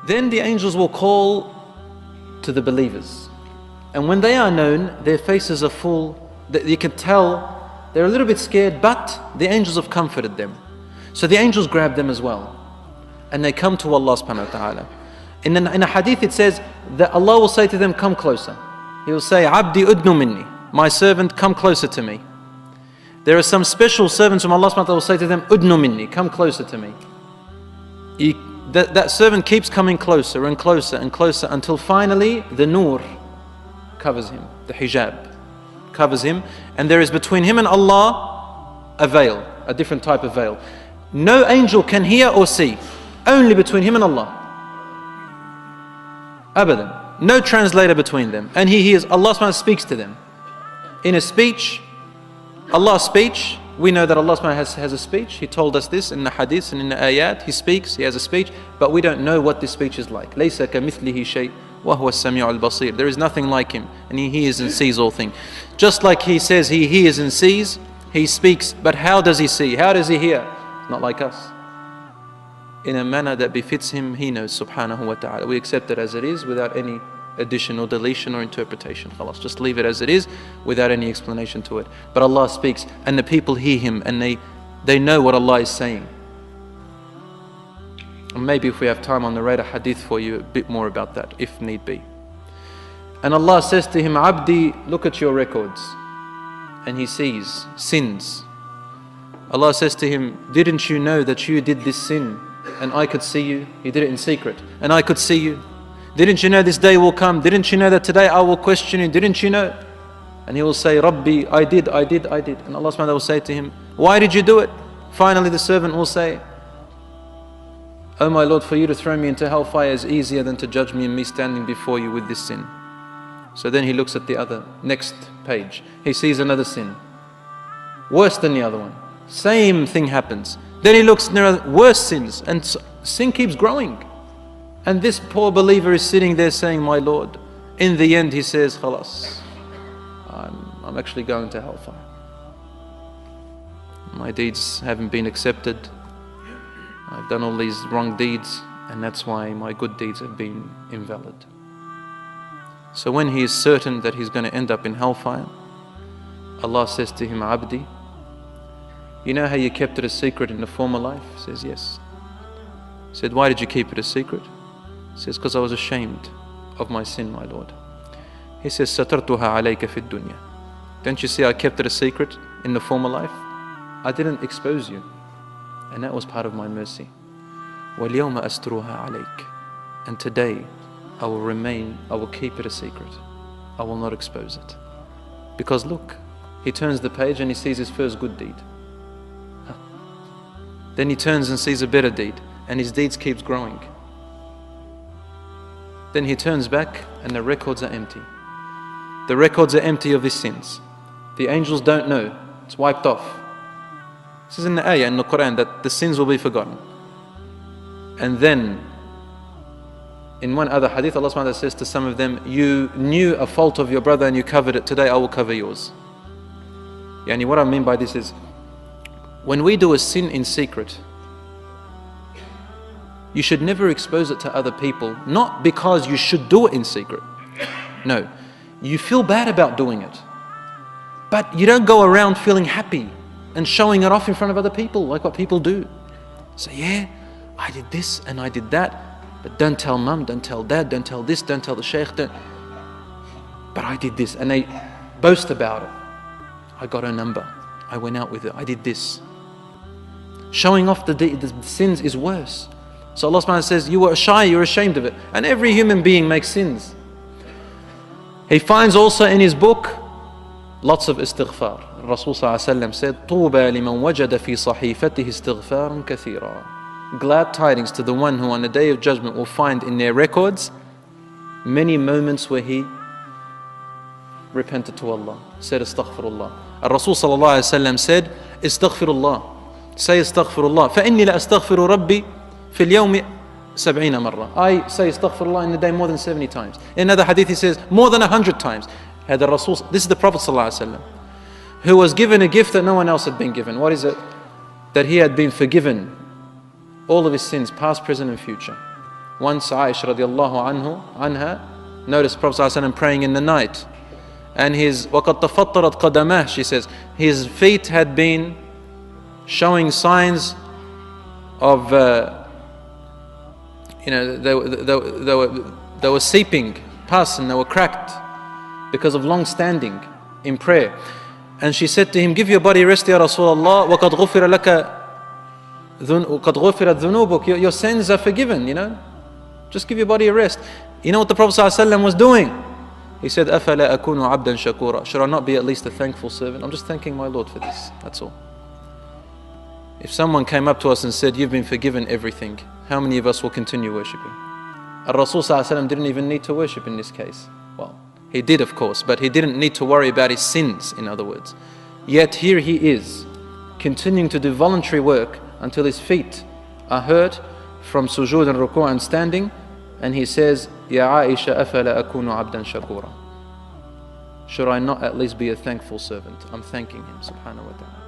Then the angels will call to the believers. And when they are known, their faces are full, you can tell they're a little bit scared, but the angels have comforted them. So the angels grab them as well. And they come to Allah subhanahu wa ta'ala. In a hadith it says that Allah will say to them, come closer. He will say, Abdi udnu minni, my servant, come closer to me. There are some special servants from Allah subhanahu wa ta'ala will say to them, udnu minni, come closer to me. That servant keeps coming closer and closer and closer until finally the nur covers him, the hijab covers him, and there is between him and Allah a veil, a different type of veil. No angel can hear or see, only between him and Allah. Abadan. No translator between them. And he hears, Allah subhanahu wa ta'ala speaks to them. In a speech, Allah's speech, we know that Allah subhanahu wa ta'ala has a speech. He told us this in the hadith and in the ayat. He speaks, he has a speech, but we don't know what this speech is like. لَيْسَ كَمِثْلِهِ شَيْءٍ وَهُوَ السَّمِيعُ الْبَصِيرُ. There is nothing like him, and he hears and sees all things. Just like he says he hears and sees, he speaks, but how does he see? How does he hear? Not like us. In a manner that befits him, he knows subhanahu wa ta'ala. We accept it as it is without any addition or deletion or interpretation. Khalas, just leave it as it is without any explanation to it. But Allah speaks and the people hear him and they know what Allah is saying. And maybe if we have time on the radar hadith for you a bit more about that if need be. And Allah says to him, Abdi, look at your records. And he sees sins. Allah says to him, didn't you know that you did this sin and I could see you? You did it in secret and I could see you. Didn't you know this day will come? Didn't you know that today I will question you? Didn't you know? And he will say, Rabbi, I did. And Allah subhanahu wa ta'ala will say to him, why did you do it? Finally the servant will say, oh my Lord, for you to throw me into hellfire is easier than to judge me and me standing before you with this sin. So then he looks at the other, next page. He sees another sin, worse than the other one. Same thing happens. Then he looks, there are worse sins, and sin keeps growing. And this poor believer is sitting there saying, my Lord, in the end he says, Khalas, I'm actually going to hellfire. My deeds haven't been accepted. I've done all these wrong deeds, and that's why my good deeds have been invalid. So when he is certain that he's going to end up in hellfire, Allah says to him, Abdi, you know how you kept it a secret in the former life? He says, yes. He said, why did you keep it a secret? He says, because I was ashamed of my sin, my Lord. He says, Satartuha alayka fi dunya. Don't you see I kept it a secret in the former life? I didn't expose you. And that was part of my mercy. وَالْيَوْمَ أَسْتُرُهَا عَلَيْكَ. And today, I will keep it a secret. I will not expose it. Because look, he turns the page and he sees his first good deed. Then he turns and sees a better deed, and his deeds keeps growing. Then he turns back and the records are empty. The records are empty of his sins. The angels don't know. It's wiped off. This is in the ayah in the Quran that the sins will be forgotten. And then in one other hadith, Allah subhanahu wa ta'ala says to some of them, you knew a fault of your brother and you covered it. Today I will cover yours. Yani what I mean by this is, when we do a sin in secret, you should never expose it to other people, not because you should do it in secret. No, you feel bad about doing it, but you don't go around feeling happy and showing it off in front of other people like what people do. So yeah, I did this and I did that, but don't tell mum, don't tell dad, don't tell this, don't tell the sheikh, but I did this, and they boast about it. I got her number, I went out with her, I did this. Showing off the sins is worse. So Allah subhanahu wa ta'ala says, you were shy, you're ashamed of it. And every human being makes sins. He finds also in his book lots of istighfar. Rasul sallallahu alayhi wa sallam said, طُوبَى لِمَنْ وَجَدَ فِي صَحِيفَتِهِ اسْتِغْفَارًا كَثِيرًا. Glad tidings to the one who on the day of judgment will find in their records many moments where he repented to Allah, said astaghfirullah. Rasul sallallahu alayhi wa sallam said, astaghfirullah. Say astaghfirullah. فَإِنِّي لَأَسْتَغْفِرُ رَبِّي فِي الْيَوْمِ 70 مرة. I say astaghfirullah in the day more than 70 times. In another hadith he says more than 100 times. This is the Prophet ﷺ, who was given a gift that no one else had been given. What is it? That he had been forgiven all of his sins, past, present and future. Once Aisha radiallahu anha noticed Prophet ﷺ praying in the night, and his وَقَدْ تَفَطَّرَتْ قَدَمَهُ, she says, his feet had been showing signs of, they were seeping pus and they were cracked because of long standing in prayer. And she said to him, give your body rest, Ya Rasulullah, وَقَدْ غُفِرَ لَكَ وَقَدْ غُفِرَتْ ذُنُوبُكَ, your sins are forgiven, just give your body a rest. You know what the Prophet ﷺ was doing? He said, أَفَلَا أَكُونُ عَبْدًا شَكُورًا, should I not be at least a thankful servant? I'm just thanking my Lord for this, that's all. If someone came up to us and said, you've been forgiven everything, how many of us will continue worshipping? Rasul ﷺ didn't even need to worship in this case. Well, he did of course, but he didn't need to worry about his sins, in other words. Yet here he is, continuing to do voluntary work until his feet are hurt from sujood and ruku' and standing, and he says, Ya Aisha, afala akunu abdan shakura. Should I not at least be a thankful servant? I'm thanking him, subhanahu wa ta'ala.